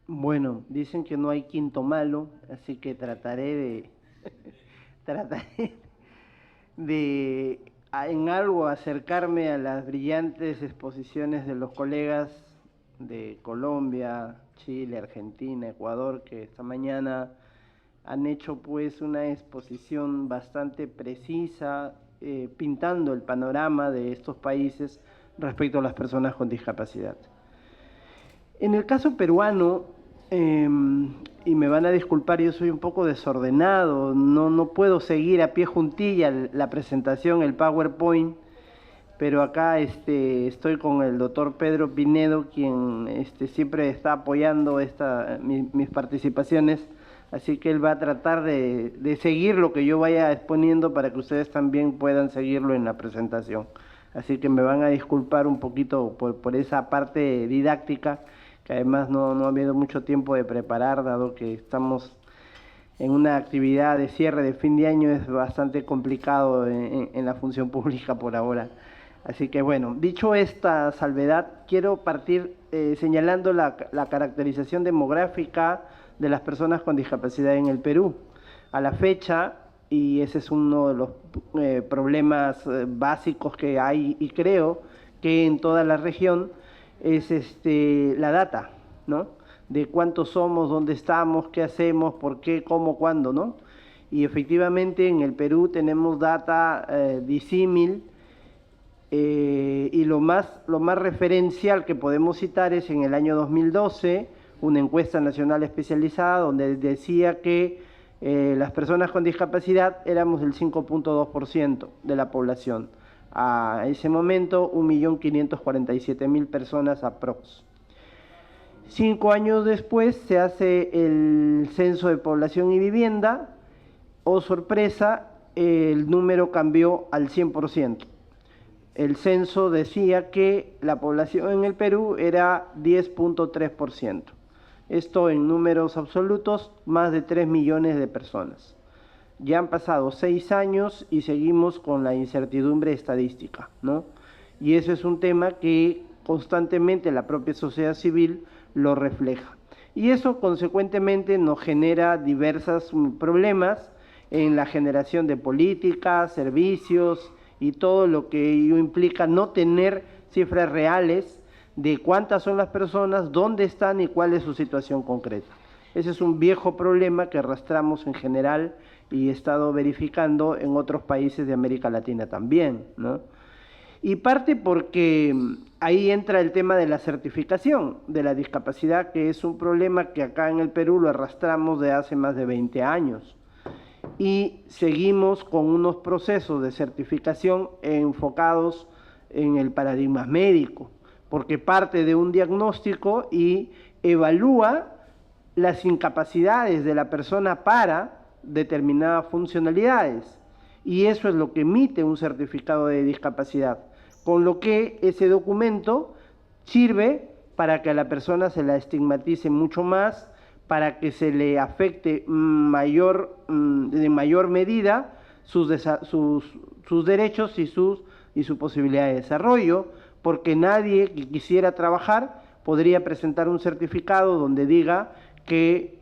Bueno, dicen que no hay quinto malo, así que trataré de trataré en algo acercarme a las brillantes exposiciones de los colegas de Colombia, Chile, Argentina, Ecuador, que esta mañana han hecho pues una exposición bastante precisa, pintando el panorama de estos países respecto a las personas con discapacidad. En el caso peruano, eh, y me van a disculpar, yo soy un poco desordenado, no puedo seguir a pie juntilla la presentación, el PowerPoint, pero acá estoy con el doctor Pedro Pinedo, quien siempre está apoyando mis participaciones, así que él va a tratar de seguir lo que yo vaya exponiendo para que ustedes también puedan seguirlo en la presentación. Así que me van a disculpar un poquito por esa parte didáctica, que además no ha habido mucho tiempo de preparar, dado que estamos en una actividad de cierre de fin de año. Es bastante complicado en la función pública por ahora. Así que bueno, dicho esta salvedad, quiero partir señalando la caracterización demográfica de las personas con discapacidad en el Perú. A la fecha, y ese es uno de los problemas básicos que hay, y creo que en toda la región, es la data, ¿no? De cuántos somos, dónde estamos, qué hacemos, por qué, cómo, cuándo, ¿no? Y efectivamente en el Perú tenemos data disímil, y lo más referencial que podemos citar es en el año 2012, una encuesta nacional especializada donde decía que las personas con discapacidad éramos el 5.2% de la población. A ese momento, 1.547.000 personas aprox. 5 años después se hace el censo de población y vivienda. Oh sorpresa, el número cambió al 100%. El censo decía que la población en el Perú era 10.3%. Esto en números absolutos, más de 3 millones de personas. Ya han pasado 6 años y seguimos con la incertidumbre estadística, ¿no? Y eso es un tema que constantemente la propia sociedad civil lo refleja. Y eso consecuentemente nos genera diversos problemas en la generación de políticas, servicios y todo lo que ello implica no tener cifras reales de cuántas son las personas, dónde están y cuál es su situación concreta. Ese es un viejo problema que arrastramos en general y he estado verificando en otros países de América Latina también, ¿no? Y parte porque ahí entra el tema de la certificación de la discapacidad, que es un problema que acá en el Perú lo arrastramos de hace más de 20 años. Y seguimos con unos procesos de certificación enfocados en el paradigma médico, porque parte de un diagnóstico y evalúa las incapacidades de la persona para determinadas funcionalidades. Y eso es lo que emite un certificado de discapacidad, con lo que ese documento sirve para que a la persona se la estigmatice mucho más, para que se le afecte de mayor medida sus derechos y su posibilidad de desarrollo, porque nadie que quisiera trabajar podría presentar un certificado donde diga que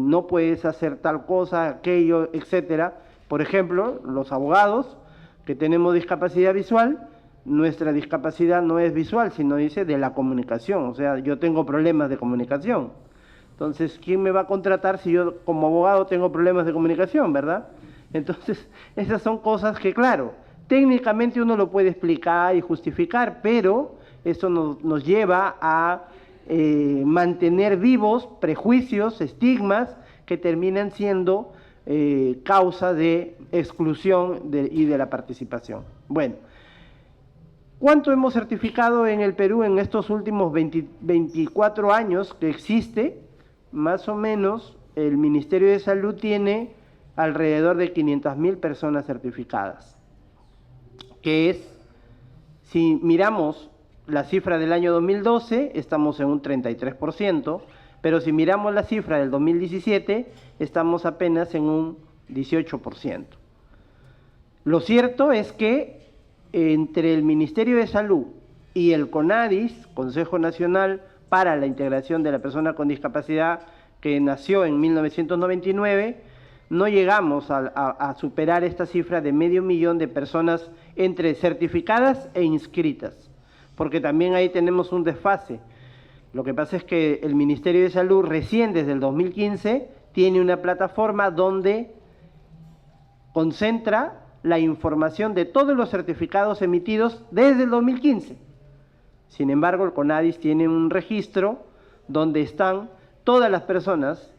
no puedes hacer tal cosa, aquello, etcétera. Por ejemplo, los abogados que tenemos discapacidad visual, nuestra discapacidad no es visual, sino dice de la comunicación. O sea, yo tengo problemas de comunicación. Entonces, ¿quién me va a contratar si yo como abogado tengo problemas de comunicación, verdad? Entonces, esas son cosas que, claro, técnicamente uno lo puede explicar y justificar, pero eso nos lleva a mantener vivos prejuicios, estigmas que terminan siendo causa de exclusión y de la participación. Bueno, ¿cuánto hemos certificado en el Perú en estos últimos 24 años que existe? Más o menos el Ministerio de Salud tiene alrededor de 500.000 personas certificadas, que es, si miramos la cifra del año 2012, estamos en un 33%, pero si miramos la cifra del 2017, estamos apenas en un 18%. Lo cierto es que entre el Ministerio de Salud y el CONADIS, Consejo Nacional para la integración de la persona con discapacidad, que nació en 1999, no llegamos a superar esta cifra de 500.000 de personas entre certificadas e inscritas, porque también ahí tenemos un desfase. Lo que pasa es que el Ministerio de Salud recién desde el 2015 tiene una plataforma donde concentra la información de todos los certificados emitidos desde el 2015. Sin embargo, el CONADIS tiene un registro donde están todas las personas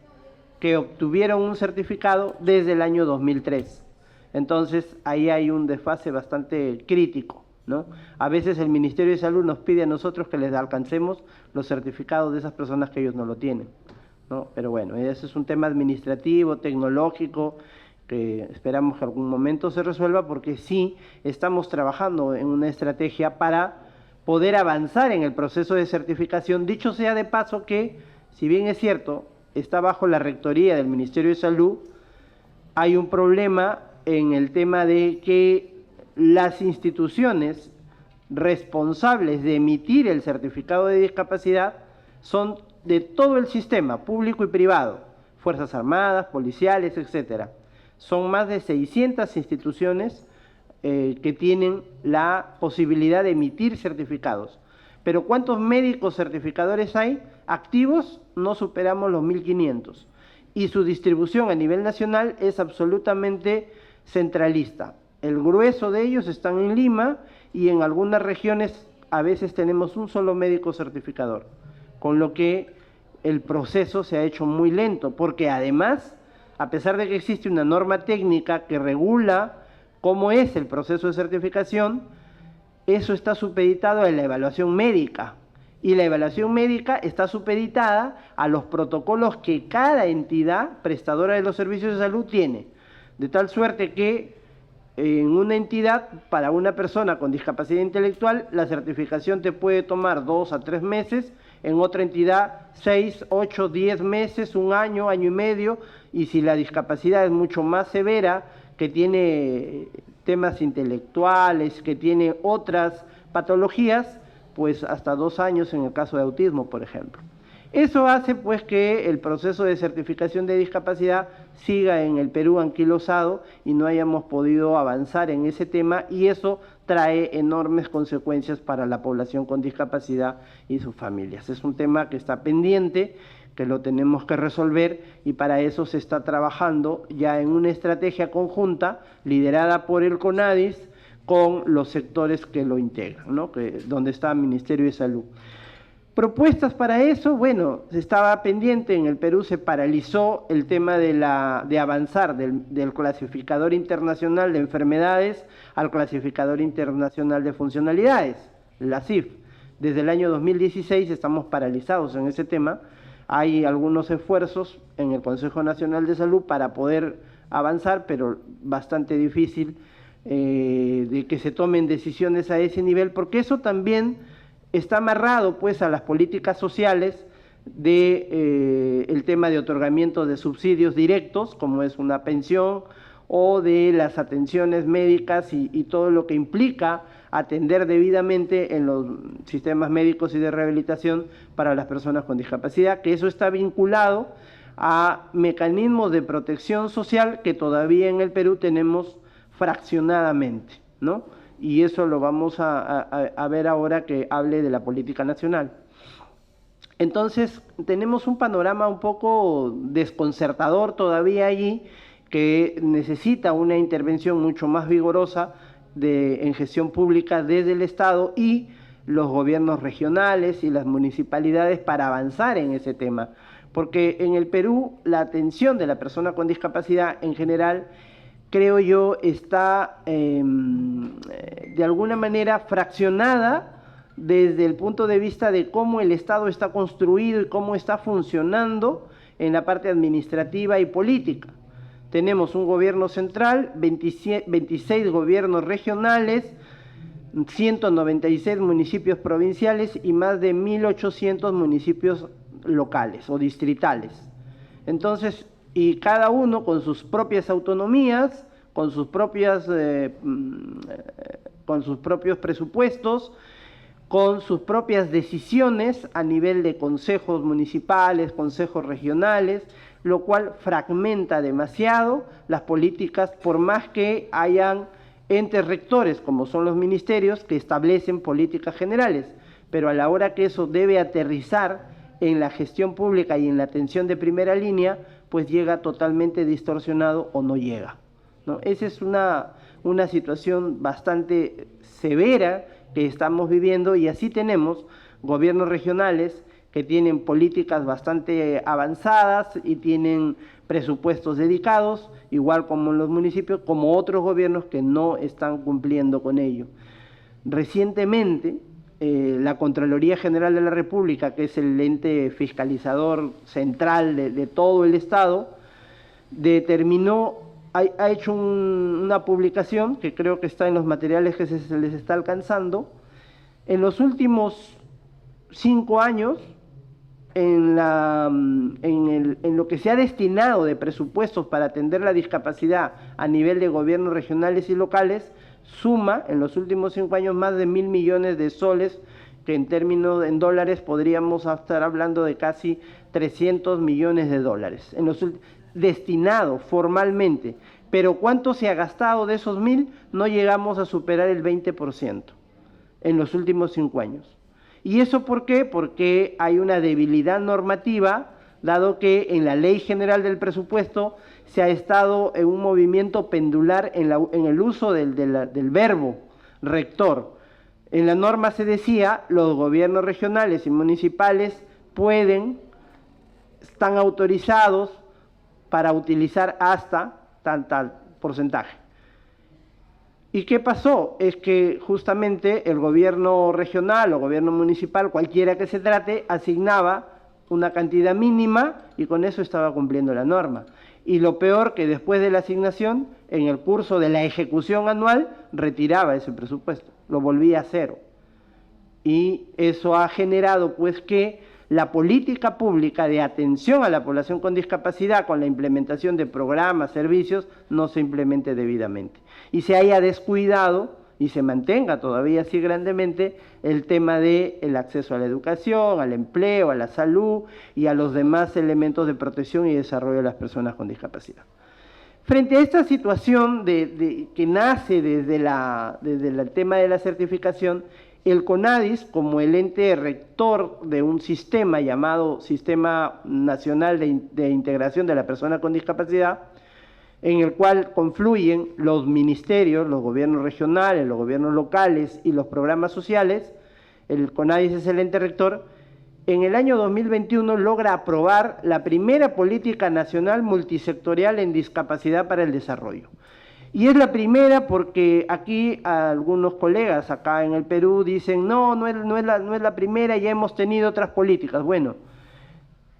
que obtuvieron un certificado desde el año 2003. Entonces, ahí hay un desfase bastante crítico, ¿no? A veces el Ministerio de Salud nos pide a nosotros que les alcancemos los certificados de esas personas que ellos no lo tienen, ¿no? Pero bueno, ese es un tema administrativo, tecnológico, que esperamos que algún momento se resuelva, porque sí estamos trabajando en una estrategia para poder avanzar en el proceso de certificación. Dicho sea de paso que, si bien es cierto, está bajo la rectoría del Ministerio de Salud, hay un problema en el tema de que las instituciones responsables de emitir el certificado de discapacidad son de todo el sistema, público y privado, Fuerzas Armadas, policiales, etcétera. Son más de 600 instituciones que tienen la posibilidad de emitir certificados. Pero ¿cuántos médicos certificadores hay activos? No superamos los 1.500. Y su distribución a nivel nacional es absolutamente centralista. El grueso de ellos están en Lima y en algunas regiones a veces tenemos un solo médico certificador, con lo que el proceso se ha hecho muy lento, porque además, a pesar de que existe una norma técnica que regula cómo es el proceso de certificación, eso está supeditado a la evaluación médica, y la evaluación médica está supeditada a los protocolos que cada entidad prestadora de los servicios de salud tiene, de tal suerte que en una entidad, para una persona con discapacidad intelectual, la certificación te puede tomar 2 a 3 meses, en otra entidad 6, 8, 10 meses, un año, año y medio, y si la discapacidad es mucho más severa, que tiene temas intelectuales, que tiene otras patologías, pues hasta 2 años en el caso de autismo, por ejemplo. Eso hace pues que el proceso de certificación de discapacidad siga en el Perú anquilosado y no hayamos podido avanzar en ese tema, y eso trae enormes consecuencias para la población con discapacidad y sus familias. Es un tema que está pendiente, que lo tenemos que resolver, y para eso se está trabajando ya en una estrategia conjunta liderada por el CONADIS con los sectores que lo integran, ¿no? Donde está el Ministerio de Salud. Propuestas para eso, bueno, estaba pendiente, en el Perú se paralizó el tema de avanzar del clasificador internacional de enfermedades al clasificador internacional de funcionalidades, la CIF. Desde el año 2016 estamos paralizados en ese tema. Hay algunos esfuerzos en el Consejo Nacional de Salud para poder avanzar, pero bastante difícil de que se tomen decisiones a ese nivel, porque eso también está amarrado pues a las políticas sociales de el tema de otorgamiento de subsidios directos, como es una pensión, o de las atenciones médicas y todo lo que implica atender debidamente en los sistemas médicos y de rehabilitación para las personas con discapacidad, que eso está vinculado a mecanismos de protección social que todavía en el Perú tenemos fraccionadamente, ¿no? Y eso lo vamos a ver ahora que hable de la política nacional. Entonces, tenemos un panorama un poco desconcertador todavía allí, que necesita una intervención mucho más vigorosa en gestión pública desde el Estado y los gobiernos regionales y las municipalidades para avanzar en ese tema. Porque en el Perú la atención de la persona con discapacidad en general, creo yo, está de alguna manera fraccionada desde el punto de vista de cómo el Estado está construido y cómo está funcionando en la parte administrativa y política. Tenemos un gobierno central, 26 gobiernos regionales, 196 municipios provinciales y más de 1.800 municipios locales o distritales. Entonces, y cada uno con sus propias autonomías, con sus propios presupuestos, con sus propias decisiones a nivel de consejos municipales, consejos regionales, lo cual fragmenta demasiado las políticas, por más que hayan entes rectores, como son los ministerios, que establecen políticas generales, pero a la hora que eso debe aterrizar en la gestión pública y en la atención de primera línea, pues llega totalmente distorsionado o no llega, ¿no? Esa es una situación bastante severa que estamos viviendo, y así tenemos gobiernos regionales que tienen políticas bastante avanzadas y tienen presupuestos dedicados, igual como en los municipios, como otros gobiernos que no están cumpliendo con ello. Recientemente, la Contraloría General de la República, que es el ente fiscalizador central de todo el Estado, ha hecho una publicación que creo que está en los materiales que se les está alcanzando. En los últimos 5 años, en lo que se ha destinado de presupuestos para atender la discapacidad a nivel de gobiernos regionales y locales, suma en los últimos 5 años más de 1.000 millones de soles, que en dólares podríamos estar hablando de casi 300 millones de dólares, destinado formalmente. Pero ¿cuánto se ha gastado de esos 1.000? No llegamos a superar el 20% en los últimos 5 años. ¿Y eso por qué? Porque hay una debilidad normativa, dado que en la Ley General del Presupuesto se ha estado en un movimiento pendular en el uso del verbo rector. En la norma se decía, los gobiernos regionales y municipales están autorizados para utilizar hasta tal porcentaje. ¿Y qué pasó? Es que justamente el gobierno regional o gobierno municipal, cualquiera que se trate, asignaba una cantidad mínima y con eso estaba cumpliendo la norma. Y lo peor, que después de la asignación, en el curso de la ejecución anual, retiraba ese presupuesto, lo volvía a cero. Y eso ha generado pues que la política pública de atención a la población con discapacidad, con la implementación de programas, servicios, no se implemente debidamente. Y se haya descuidado y se mantenga todavía así grandemente el tema del acceso a la educación, al empleo, a la salud y a los demás elementos de protección y desarrollo de las personas con discapacidad. Frente a esta situación que nace desde el tema de la certificación, el CONADIS, como el ente rector de un sistema llamado Sistema Nacional de Integración de la Persona con Discapacidad, en el cual confluyen los ministerios, los gobiernos regionales, los gobiernos locales y los programas sociales, el CONADIS es el ente rector, en el año 2021 logra aprobar la primera política nacional multisectorial en discapacidad para el desarrollo. Y es la primera porque aquí algunos colegas acá en el Perú dicen, no es la primera, ya hemos tenido otras políticas. Bueno,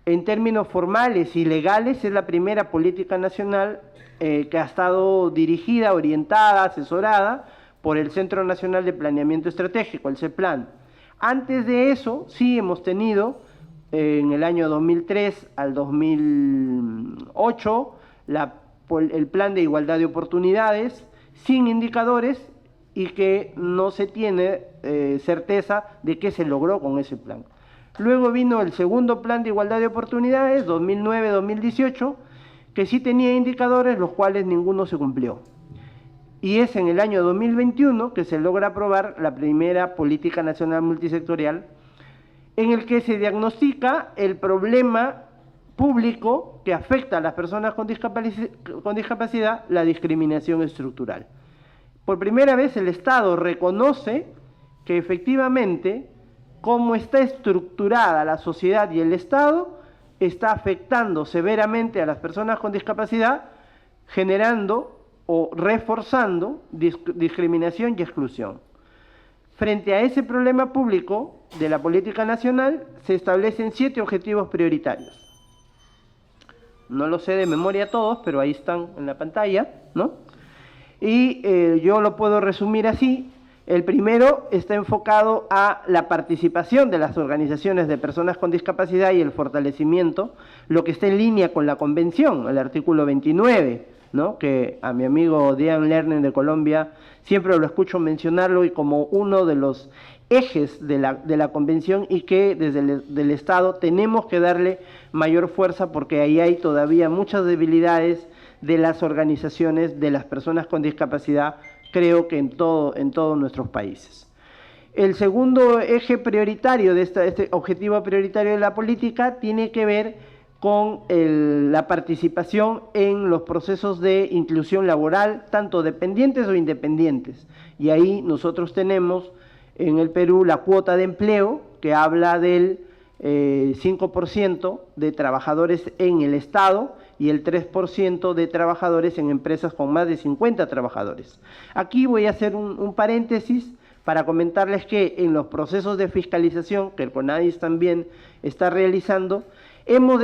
en términos formales y legales es la primera política nacional que ha estado dirigida, orientada, asesorada por el Centro Nacional de Planeamiento Estratégico, el CEPLAN. Antes de eso, sí hemos tenido, en el año 2003 al 2008, el Plan de Igualdad de Oportunidades, sin indicadores y que no se tiene certeza de qué se logró con ese plan. Luego vino el segundo Plan de Igualdad de Oportunidades, 2009-2018, que sí tenía indicadores, los cuales ninguno se cumplió. Y es en el año 2021 que se logra aprobar la primera Política Nacional Multisectorial, en el que se diagnostica el problema público que afecta a las personas con discapacidad, la discriminación estructural. Por primera vez el Estado reconoce que efectivamente, cómo está estructurada la sociedad y el Estado, está afectando severamente a las personas con discapacidad, generando o reforzando discriminación y exclusión. Frente a ese problema público de la política nacional, se establecen 7 objetivos prioritarios. No lo sé de memoria todos, pero ahí están en la pantalla, ¿no? Y yo lo puedo resumir así. El primero está enfocado a la participación de las organizaciones de personas con discapacidad y el fortalecimiento, lo que está en línea con la Convención, el artículo 29 ¿no? Que a mi amigo Diane Lerner de Colombia siempre lo escucho mencionarlo y como uno de los ejes de la convención, y que desde el Estado tenemos que darle mayor fuerza porque ahí hay todavía muchas debilidades de las organizaciones de las personas con discapacidad, creo que en todos nuestros países. El segundo eje prioritario de este objetivo prioritario de la política tiene que ver con la participación en los procesos de inclusión laboral, tanto dependientes o independientes. Y ahí nosotros tenemos en el Perú la cuota de empleo, que habla del 5% de trabajadores en el Estado y el 3% de trabajadores en empresas con más de 50 trabajadores. Aquí voy a hacer un paréntesis para comentarles que en los procesos de fiscalización que el CONADIS también está realizando, hemos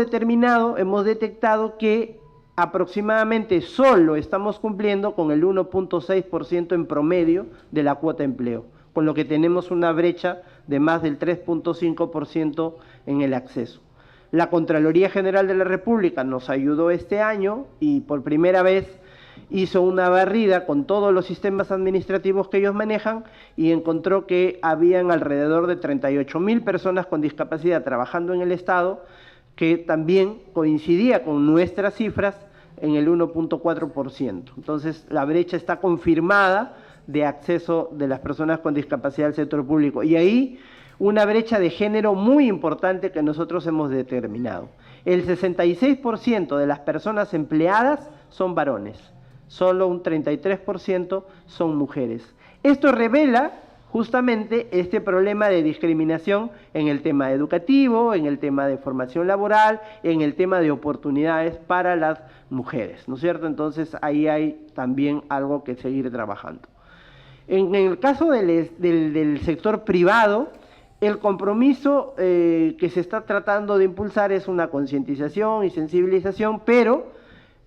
detectado que aproximadamente solo estamos cumpliendo con el 1.6% en promedio de la cuota de empleo, con lo que tenemos una brecha de más del 3.5% en el acceso. La Contraloría General de la República nos ayudó este año y por primera vez hizo una barrida con todos los sistemas administrativos que ellos manejan y encontró que habían alrededor de 38.000 personas con discapacidad trabajando en el Estado, que también coincidía con nuestras cifras en el 1.4%. Entonces, la brecha está confirmada de acceso de las personas con discapacidad al sector público. Y ahí una brecha de género muy importante que nosotros hemos determinado. El 66% de las personas empleadas son varones, solo un 33% son mujeres. Esto revela justamente este problema de discriminación en el tema educativo, en el tema de formación laboral, en el tema de oportunidades para las mujeres, ¿no es cierto? Entonces ahí hay también algo que seguir trabajando. En el caso del sector privado, el compromiso que se está tratando de impulsar es una concientización y sensibilización, pero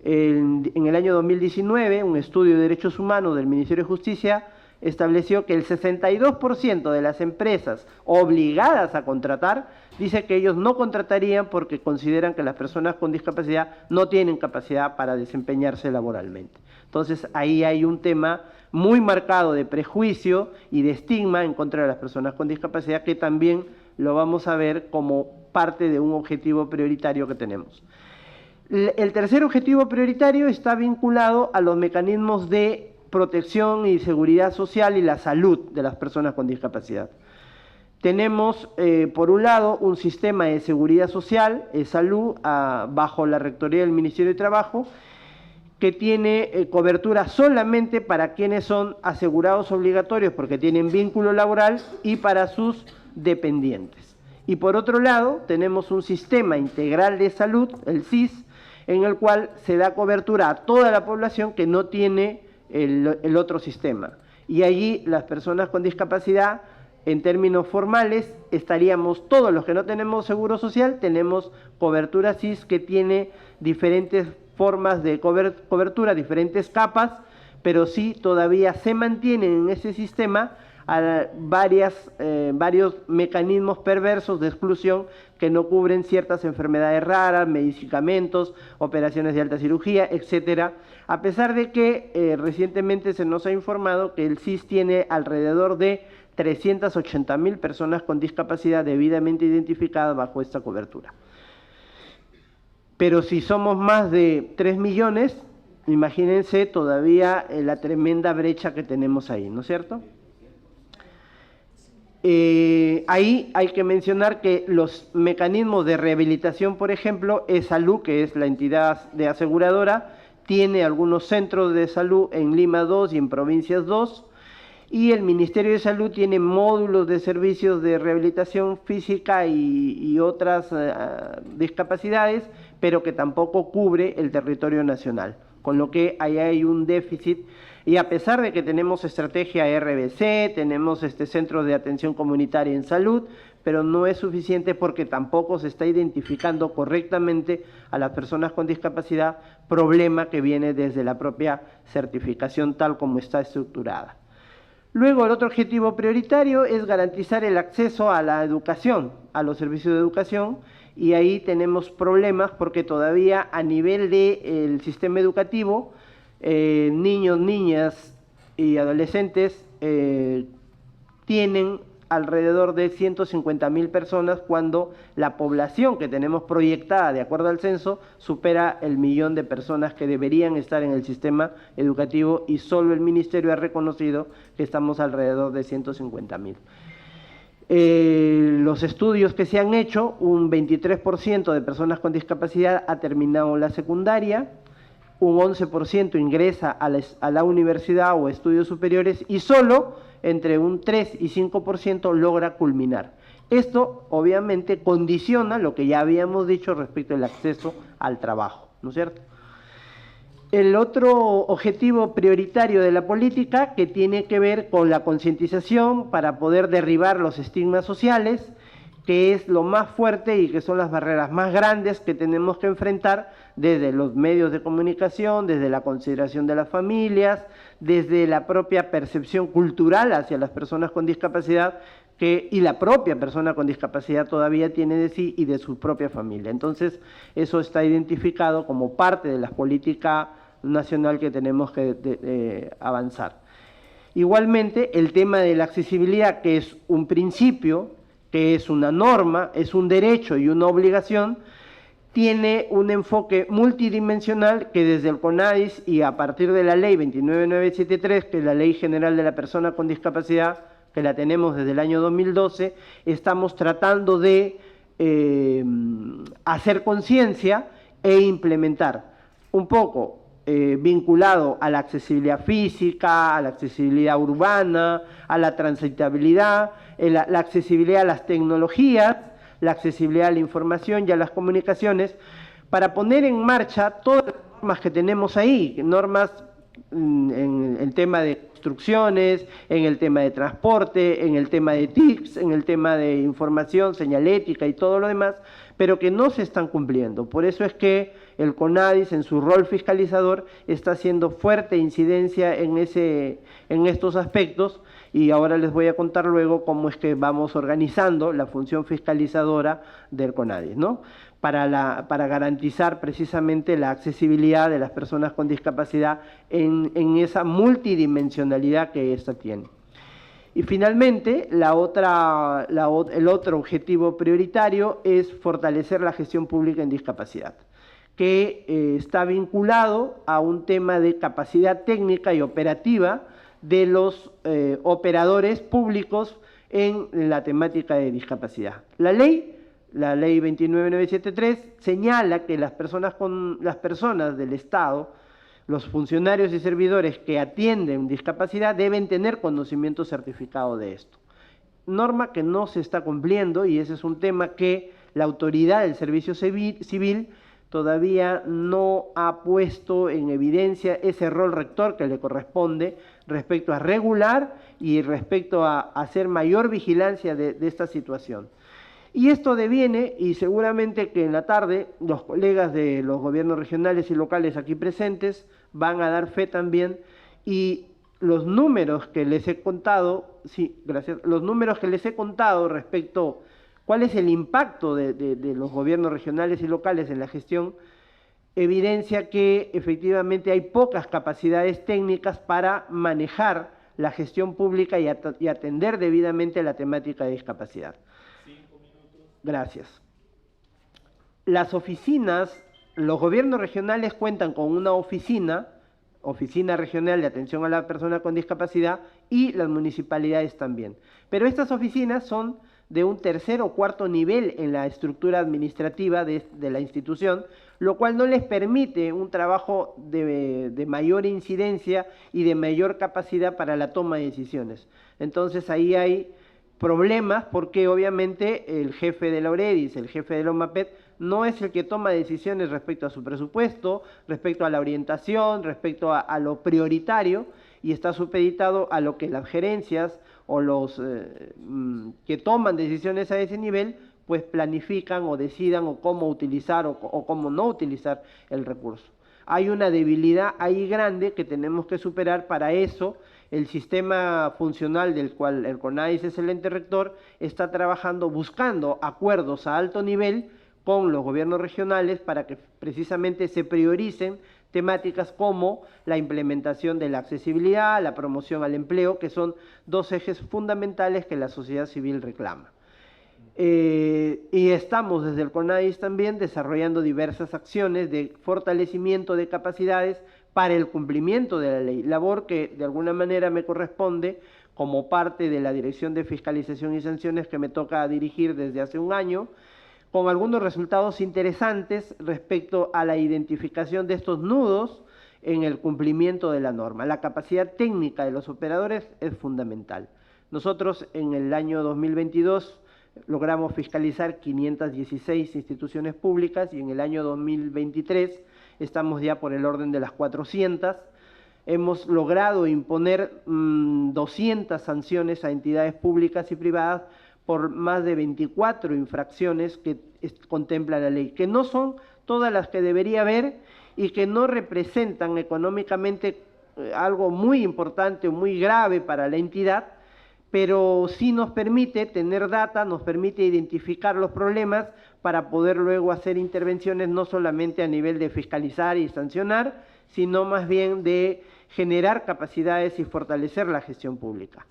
en el año 2019, un estudio de derechos humanos del Ministerio de Justicia estableció que el 62% de las empresas obligadas a contratar dice que ellos no contratarían porque consideran que las personas con discapacidad no tienen capacidad para desempeñarse laboralmente. Entonces ahí hay un tema muy marcado de prejuicio y de estigma en contra de las personas con discapacidad, que también lo vamos a ver como parte de un objetivo prioritario que tenemos. El tercer objetivo prioritario está vinculado a los mecanismos de protección y seguridad social y la salud de las personas con discapacidad. Tenemos, por un lado, un sistema de seguridad social, salud, bajo la rectoría del Ministerio de Trabajo, que tiene cobertura solamente para quienes son asegurados obligatorios porque tienen vínculo laboral y para sus dependientes. Y por otro lado, tenemos un sistema integral de salud, el SIS, en el cual se da cobertura a toda la población que no tiene el otro sistema. Y allí las personas con discapacidad, en términos formales, estaríamos, todos los que no tenemos seguro social, tenemos cobertura SIS que tiene diferentes formas de cobertura, diferentes capas, pero sí todavía se mantienen en ese sistema varios mecanismos perversos de exclusión que no cubren ciertas enfermedades raras, medicamentos, operaciones de alta cirugía, etcétera, a pesar de que recientemente se nos ha informado que el SIS tiene alrededor de 380.000 personas con discapacidad debidamente identificadas bajo esta cobertura. Pero si somos más de 3 millones, imagínense todavía la tremenda brecha que tenemos ahí, ¿no es cierto? Ahí hay que mencionar que los mecanismos de rehabilitación, por ejemplo, ESalud, que es la entidad de aseguradora, tiene algunos centros de salud en Lima 2 y en Provincias 2, y el Ministerio de Salud tiene módulos de servicios de rehabilitación física y otras discapacidades, pero que tampoco cubre el territorio nacional, con lo que ahí hay un déficit. Y a pesar de que tenemos estrategia RBC, tenemos centros de atención comunitaria en salud, pero no es suficiente porque tampoco se está identificando correctamente a las personas con discapacidad, problema que viene desde la propia certificación tal como está estructurada. Luego, el otro objetivo prioritario es garantizar el acceso a la educación, a los servicios de educación, y ahí tenemos problemas porque todavía a nivel del sistema educativo niños, niñas y adolescentes tienen alrededor de 150.000 personas cuando la población que tenemos proyectada de acuerdo al censo supera el 1.000.000 de personas que deberían estar en el sistema educativo y solo el Ministerio ha reconocido que estamos alrededor de 150.000. Los estudios que se han hecho, un 23% de personas con discapacidad ha terminado la secundaria, un 11% ingresa a la universidad o estudios superiores y solo entre un 3 y 5% logra culminar. Esto obviamente condiciona lo que ya habíamos dicho respecto al acceso al trabajo, ¿no es cierto? El otro objetivo prioritario de la política que tiene que ver con la concientización para poder derribar los estigmas sociales, que es lo más fuerte y que son las barreras más grandes que tenemos que enfrentar desde los medios de comunicación, desde la consideración de las familias, desde la propia percepción cultural hacia las personas con discapacidad y la propia persona con discapacidad todavía tiene de sí y de su propia familia. Entonces, eso está identificado como parte de la política nacional que tenemos que avanzar. Igualmente, el tema de la accesibilidad, que es un principio, que es una norma, es un derecho y una obligación, tiene un enfoque multidimensional que desde el CONADIS y a partir de la ley 29973, que es la Ley General de la Persona con Discapacidad, que la tenemos desde el año 2012, estamos tratando de hacer conciencia e implementar un poco vinculado a la accesibilidad física, a la accesibilidad urbana, a la transitabilidad, la accesibilidad a las tecnologías, la accesibilidad a la información y a las comunicaciones, para poner en marcha todas las normas que tenemos ahí, normas en el tema de construcciones, en el tema de transporte, en el tema de TICs, en el tema de información, señalética y todo lo demás, pero que no se están cumpliendo. Por eso es que el CONADIS, en su rol fiscalizador, está haciendo fuerte incidencia en estos aspectos, y ahora les voy a contar luego cómo es que vamos organizando la función fiscalizadora del CONADIS, ¿no? Para garantizar precisamente la accesibilidad de las personas con discapacidad en esa multidimensionalidad que ésta tiene. Y finalmente, el otro objetivo prioritario es fortalecer la gestión pública en discapacidad, que está vinculado a un tema de capacidad técnica y operativa de los operadores públicos en la temática de discapacidad. La ley 29973 señala que las personas del Estado, los funcionarios y servidores que atienden discapacidad deben tener conocimiento certificado de esto. Norma que no se está cumpliendo, y ese es un tema que la autoridad del servicio civil todavía no ha puesto en evidencia ese rol rector que le corresponde respecto a regular y respecto a hacer mayor vigilancia de esta situación. Y esto deviene, y seguramente que en la tarde los colegas de los gobiernos regionales y locales aquí presentes van a dar fe también, y los números que les he contado, los números que les he contado respecto cuál es el impacto de los gobiernos regionales y locales en la gestión, evidencia que efectivamente hay pocas capacidades técnicas para manejar la gestión pública y atender debidamente la temática de discapacidad. 5 minutos. Gracias. Las oficinas, los gobiernos regionales cuentan con una oficina regional de atención a la persona con discapacidad, y las municipalidades también. Pero estas oficinas son de un tercer o cuarto nivel en la estructura administrativa de la institución, lo cual no les permite un trabajo de mayor incidencia y de mayor capacidad para la toma de decisiones. Entonces ahí hay problemas porque obviamente el jefe de la OREDIS, el jefe de la OMAPET, no es el que toma decisiones respecto a su presupuesto, respecto a la orientación, respecto a lo prioritario, y está supeditado a lo que las gerencias o los que toman decisiones a ese nivel, pues planifican o decidan o cómo utilizar o cómo no utilizar el recurso. Hay una debilidad ahí grande que tenemos que superar. Para eso el sistema funcional del cual el CONADIS es el ente rector está trabajando, buscando acuerdos a alto nivel con los gobiernos regionales para que precisamente se prioricen temáticas como la implementación de la accesibilidad, la promoción al empleo, que son dos ejes fundamentales que la sociedad civil reclama. Y estamos desde el CONADIS también desarrollando diversas acciones de fortalecimiento de capacidades para el cumplimiento de la ley, labor que de alguna manera me corresponde como parte de la Dirección de Fiscalización y Sanciones que me toca dirigir desde hace un año, con algunos resultados interesantes respecto a la identificación de estos nudos en el cumplimiento de la norma. La capacidad técnica de los operadores es fundamental. Nosotros en el año 2022 logramos fiscalizar 516 instituciones públicas y en el año 2023 estamos ya por el orden de las 400. Hemos logrado imponer 200 sanciones a entidades públicas y privadas por más de 24 infracciones que contempla la ley, que no son todas las que debería haber y que no representan económicamente algo muy importante o muy grave para la entidad, pero sí nos permite tener data, nos permite identificar los problemas para poder luego hacer intervenciones no solamente a nivel de fiscalizar y sancionar, sino más bien de generar capacidades y fortalecer la gestión pública.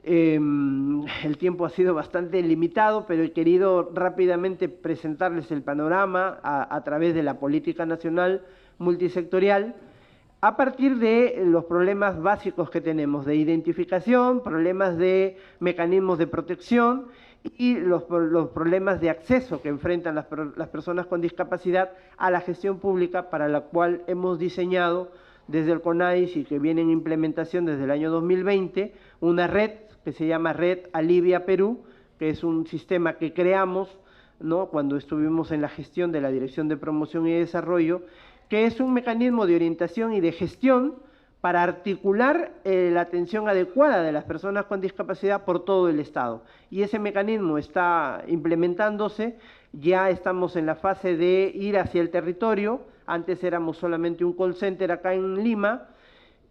El tiempo ha sido bastante limitado, pero he querido rápidamente presentarles el panorama a través de la política nacional multisectorial, a partir de los problemas básicos que tenemos de identificación, problemas de mecanismos de protección y los problemas de acceso que enfrentan las personas con discapacidad a la gestión pública, para la cual hemos diseñado desde el CONADIS y que viene en implementación desde el año 2020, una red que se llama Red Alivia Perú, que es un sistema que creamos, ¿no?, cuando estuvimos en la gestión de la Dirección de Promoción y Desarrollo, que es un mecanismo de orientación y de gestión para articular la atención adecuada de las personas con discapacidad por todo el Estado. Y ese mecanismo está implementándose, ya estamos en la fase de ir hacia el territorio. Antes éramos solamente un call center acá en Lima,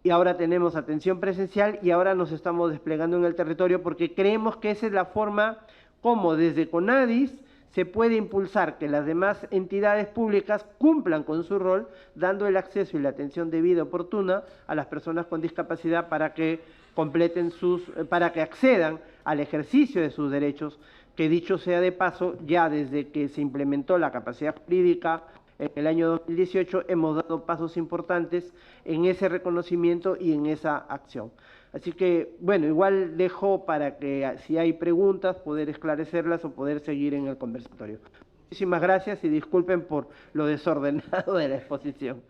y ahora tenemos atención presencial y ahora nos estamos desplegando en el territorio porque creemos que esa es la forma como desde CONADIS se puede impulsar que las demás entidades públicas cumplan con su rol, dando el acceso y la atención debida y oportuna a las personas con discapacidad para que para que accedan al ejercicio de sus derechos, que dicho sea de paso, ya desde que se implementó la capacidad jurídica en el año 2018 hemos dado pasos importantes en ese reconocimiento y en esa acción. Así que, bueno, igual dejo para que si hay preguntas poder esclarecerlas o poder seguir en el conversatorio. Muchísimas gracias y disculpen por lo desordenado de la exposición.